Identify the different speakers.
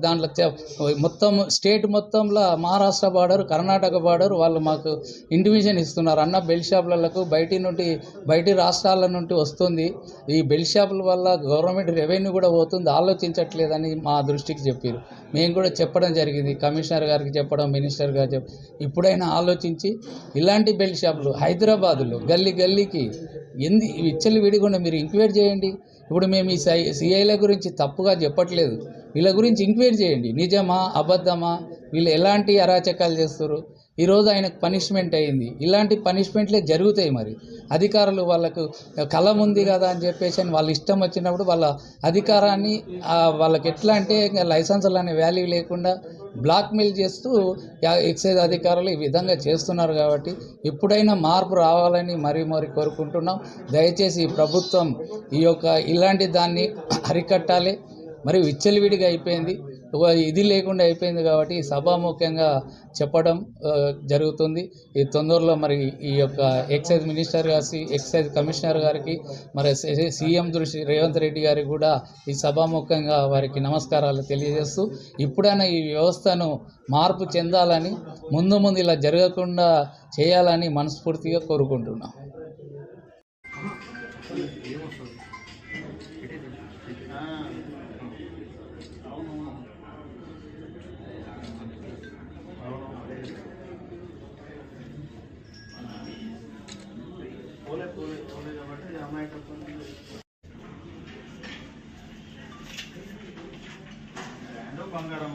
Speaker 1: దాంట్లో మొత్తం స్టేట్ మొత్తంలో మహారాష్ట్ర బార్డర్, కర్ణాటక బార్డర్ వాళ్ళు మాకు ఇండివిజన్ ఇస్తున్నారు. అన్న బెల్ట్ షాపులకు బయటి రాష్ట్రాల నుండి వస్తుంది. ఈ బెల్ట్ షాపుల వల్ల గవర్నమెంట్ రెవెన్యూ కూడా పోతుంది, ఆలోచించట్లేదని మా దృష్టికి చెప్పారు. మేము కూడా చెప్పడం జరిగింది, కమిషనర్ గారికి చెప్పడం, మినిస్టర్ గారు ఇప్పుడైనా ఆలోచించి ఇలాంటి బెల్ట్ షాపులు హైదరాబాదులో గల్లీకి విచ్చలు విడికుండా మీరు ఎంక్వైరీ చేయండి. ఇప్పుడు మేము ఈ సిఐల గురించి తప్పుగా చెప్పట్లేదు, వీళ్ళ గురించి ఎంక్వైరీ చేయండి. నిజమా అబద్ధమా, వీళ్ళు ఎలాంటి అరాచకాలు చేస్తారు. ఈరోజు ఆయనకు పనిష్మెంట్ అయింది, ఇలాంటి పనిష్మెంట్లే జరుగుతాయి. మరి అధికారులు వాళ్ళకు కలం ఉంది కదా అని చెప్పేసి వాళ్ళ ఇష్టం వచ్చినప్పుడు వాళ్ళ అధికారాన్ని వాళ్ళకి ఎట్లా అంటే లైసెన్సులు అనే వాల్యూ లేకుండా బ్లాక్మెయిల్ చేస్తూ ఎక్సైజ్ అధికారులు ఈ విధంగా చేస్తున్నారు. కాబట్టి ఎప్పుడైనా మార్పు రావాలని మరీ కోరుకుంటున్నాం. దయచేసి ప్రభుత్వం ఇలాంటి దాన్ని అరికట్టాలి. మరి విచ్చలవిడిగా అయిపోయింది, ఇది లేకుండా అయిపోయింది. కాబట్టి సభాముఖ్యంగా చెప్పడం జరుగుతుంది. ఈ తొందరలో మరి ఈ ఎక్సైజ్ మినిస్టర్ గారి, ఎక్సైజ్ కమిషనర్ గారికి, మరి సీఎం దృష్టి రేవంత్ రెడ్డి గారికి కూడా ఈ సభాముఖ్యంగా వారికి నమస్కారాలు తెలియజేస్తూ ఇప్పుడైనా ఈ వ్యవస్థను మార్పు చెందాలని, ముందు ఇలా జరగకుండా చేయాలని మనస్ఫూర్తిగా కోరుకుంటున్నాం.
Speaker 2: బంగారం